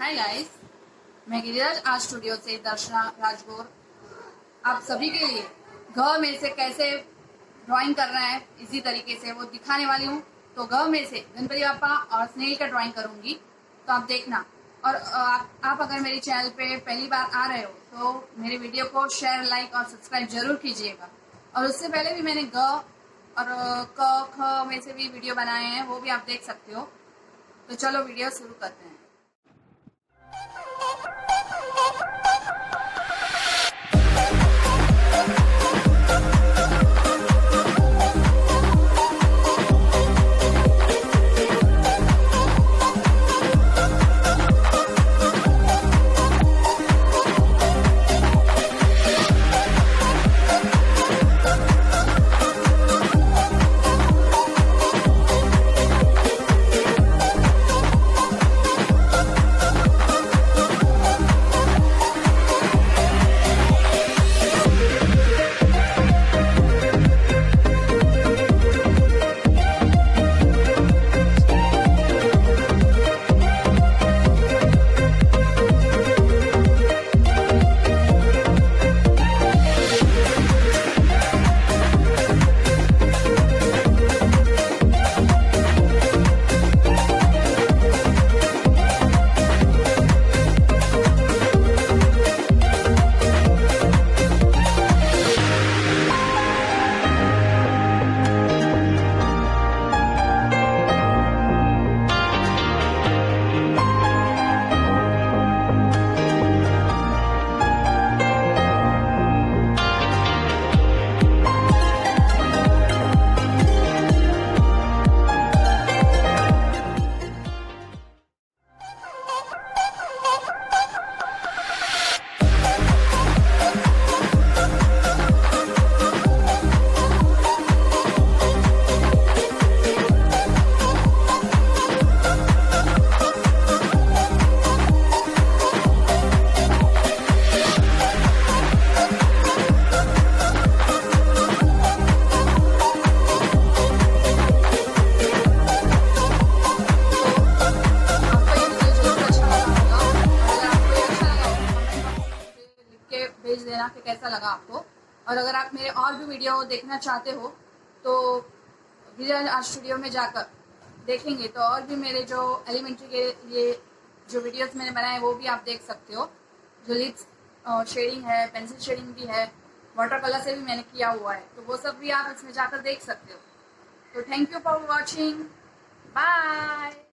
Hi guys, मैं गिरिराज आज studio से दर्शना राजगौर आप सभी के लिए घ में से कैसे ड्राइंग करना है इसी तरीके से वो दिखाने वाली हूँ। तो घ में से गणपति बाप्पा और स्नेल का ड्राइंग करूंगी, तो आप देखना। और आप अगर मेरे चैनल पे पहली बार आ रहे हो तो मेरे वीडियो को शेयर, लाइक और सब्सक्राइब जरूर कीजिएगा। और उससे पहले भी मैंने ग और क ख में से भी वीडियो बनाए हैं, वो भी आप देख सकते हो। तो चलो वीडियो शुरू करते हैं। भेज देना कि कैसा लगा आपको। और अगर आप मेरे और भी वीडियो देखना चाहते हो तो गिरिराज आर्ट स्टूडियो में जाकर देखेंगे तो और भी मेरे जो एलिमेंट्री के लिए जो वीडियोस मैंने बनाए वो भी आप देख सकते हो। जो लिप्स शेडिंग है, पेंसिल शेडिंग भी है, वाटर कलर से भी मैंने किया हुआ है, तो वो सब भी आप इसमें जाकर देख सकते हो। तो thank you for watching, bye.